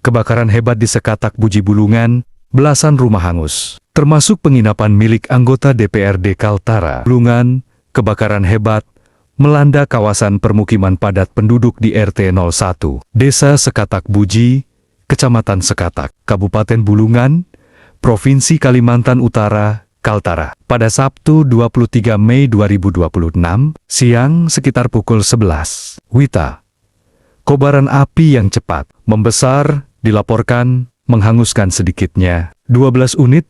Kebakaran hebat di Sekatak Buji Bulungan, belasan rumah hangus, termasuk penginapan milik anggota DPRD Kaltara. Bulungan, kebakaran hebat melanda kawasan permukiman padat penduduk di RT 01, Desa Sekatak Buji, Kecamatan Sekatak, Kabupaten Bulungan, Provinsi Kalimantan Utara, Kaltara. Pada Sabtu 23 Mei 2026, siang sekitar pukul 11 WITA. Kobaran api yang cepat membesar dilaporkan menghanguskan sedikitnya 12 unit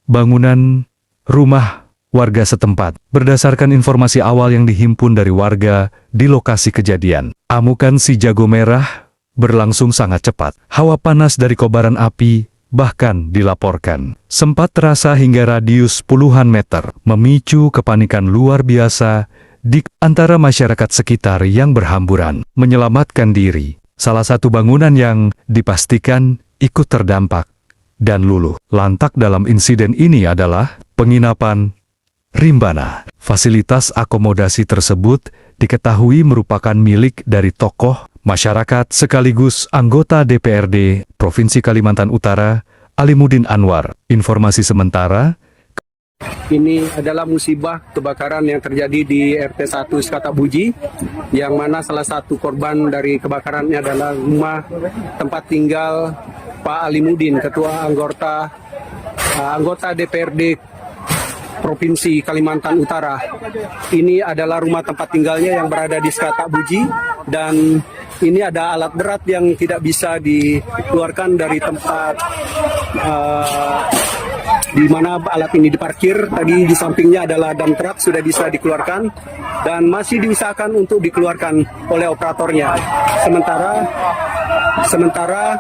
bangunan rumah warga setempat. Berdasarkan informasi awal yang dihimpun dari warga di lokasi kejadian, amukan si jago merah berlangsung sangat cepat. Hawa panas dari kobaran api bahkan dilaporkan sempat terasa hingga radius puluhan meter, memicu kepanikan luar biasa di antara masyarakat sekitar yang berhamburan menyelamatkan diri. Salah satu bangunan yang dipastikan ikut terdampak dan luluh lantak dalam insiden ini adalah penginapan Rimbana. Fasilitas akomodasi tersebut diketahui merupakan milik dari tokoh masyarakat sekaligus anggota DPRD Provinsi Kalimantan Utara, Alimuddin Anwar. Informasi sementara, ini adalah musibah kebakaran yang terjadi di RT 1 Sekatak Buji, yang mana salah satu korban dari kebakarannya adalah rumah tempat tinggal Pak Alimuddin, ketua anggota DPRD Provinsi Kalimantan Utara. Ini adalah rumah tempat tinggalnya yang berada di Sekatak Buji, dan ini ada alat berat yang tidak bisa dikeluarkan dari tempat di mana alat ini diparkir. Tadi di sampingnya adalah dump truck, sudah bisa dikeluarkan dan masih diusahakan untuk dikeluarkan oleh operatornya. Sementara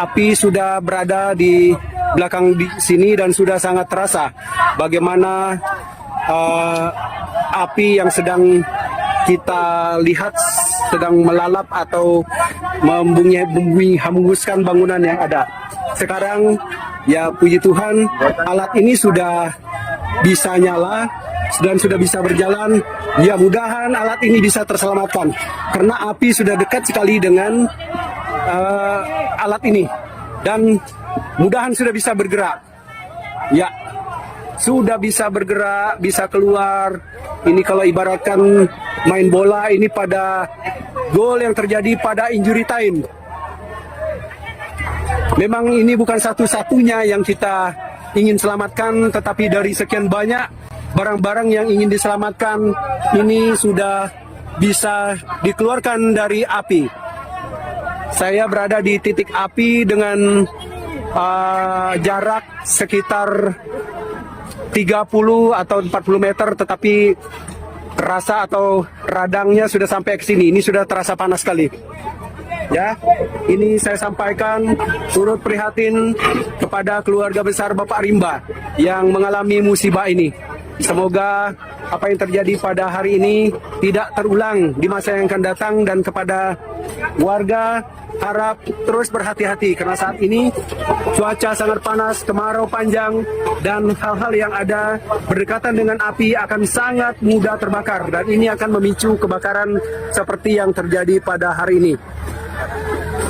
api sudah berada di belakang di sini dan sudah sangat terasa bagaimana api yang sedang kita lihat sedang melalap atau menghanguskan bangunan yang ada. Sekarang ya puji Tuhan, alat ini sudah bisa nyala dan sudah bisa berjalan. Ya mudahan alat ini bisa terselamatkan karena api sudah dekat sekali dengan alat ini dan mudahan sudah bisa bergerak. Ya, sudah bisa bergerak, bisa keluar. Ini kalau ibaratkan main bola, ini pada gol yang terjadi pada injury time. Memang ini bukan satu-satunya yang kita ingin selamatkan, tetapi dari sekian banyak barang-barang yang ingin diselamatkan, ini sudah bisa dikeluarkan dari api. Saya berada di titik api dengan jarak sekitar 30 atau 40 meter, tetapi terasa atau radangnya sudah sampai ke sini. Ini sudah terasa panas sekali. Ya, ini saya sampaikan turut prihatin kepada keluarga besar Bapak Rimba yang mengalami musibah ini. Semoga apa yang terjadi pada hari ini tidak terulang di masa yang akan datang, dan kepada warga harap terus berhati-hati karena saat ini cuaca sangat panas, kemarau panjang, dan hal-hal yang ada berdekatan dengan api akan sangat mudah terbakar, dan ini akan memicu kebakaran seperti yang terjadi pada hari ini.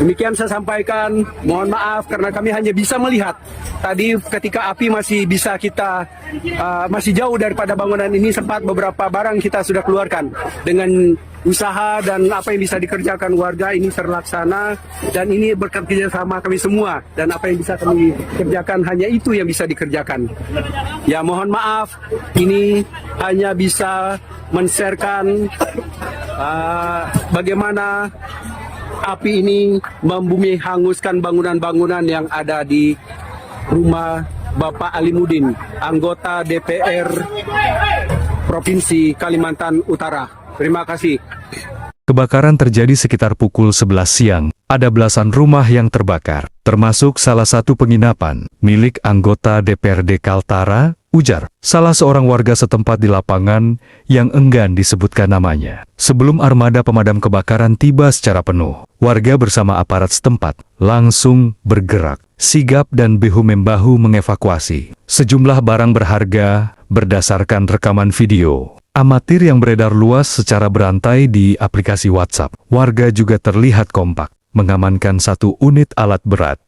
Demikian saya sampaikan, mohon maaf karena kami hanya bisa melihat. Tadi ketika api masih bisa kita, masih jauh daripada bangunan ini, sempat beberapa barang kita sudah keluarkan. Dengan usaha dan apa yang bisa dikerjakan warga ini terlaksana, dan ini berkat kerjasama kami semua. Dan apa yang bisa kami kerjakan, hanya itu yang bisa dikerjakan. Ya mohon maaf, ini hanya bisa men-sharekan bagaimana api ini membumi hanguskan bangunan-bangunan yang ada di rumah Bapak Alimuddin, anggota DPR Provinsi Kalimantan Utara. Terima kasih. kebakaran terjadi sekitar pukul 11 siang. Ada belasan rumah yang terbakar, termasuk salah satu penginapan milik anggota DPRD Kaltara, ujar salah seorang warga setempat di lapangan yang enggan disebutkan namanya. Sebelum armada pemadam kebakaran tiba secara penuh, warga bersama aparat setempat langsung bergerak, sigap dan bahu-membahu mengevakuasi sejumlah barang berharga berdasarkan rekaman video amatir yang beredar luas secara berantai di aplikasi WhatsApp. Warga juga terlihat kompak mengamankan satu unit alat berat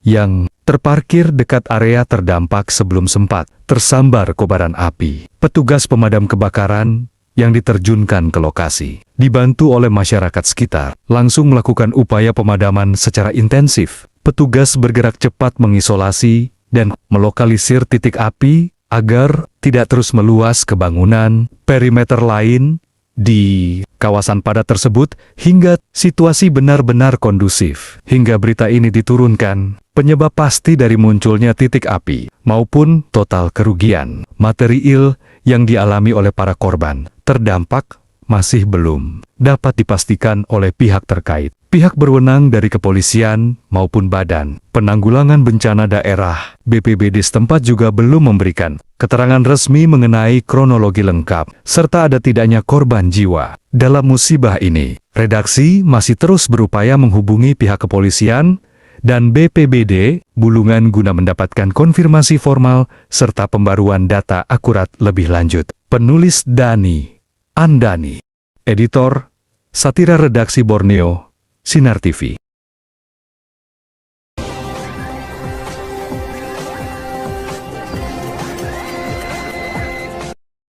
yang terparkir dekat area terdampak sebelum sempat tersambar kobaran api. Petugas pemadam kebakaran yang diterjunkan ke lokasi, dibantu oleh masyarakat sekitar, langsung melakukan upaya pemadaman secara intensif. Petugas bergerak cepat mengisolasi dan melokalisir titik api agar tidak terus meluas ke bangunan, perimeter lain di kawasan padat tersebut hingga situasi benar-benar kondusif. Hingga berita ini diturunkan, penyebab pasti dari munculnya titik api maupun total kerugian material yang dialami oleh para korban terdampak masih belum dapat dipastikan oleh pihak terkait. Pihak berwenang dari kepolisian maupun Badan Penanggulangan Bencana Daerah BPBD setempat juga belum memberikan keterangan resmi mengenai kronologi lengkap serta ada tidaknya korban jiwa dalam musibah ini. Redaksi masih terus berupaya menghubungi pihak kepolisian dan BPBD Bulungan guna mendapatkan konfirmasi formal serta pembaruan data akurat lebih lanjut. Penulis Dani Andani, editor Satira Redaksi Borneo, Sinar TV.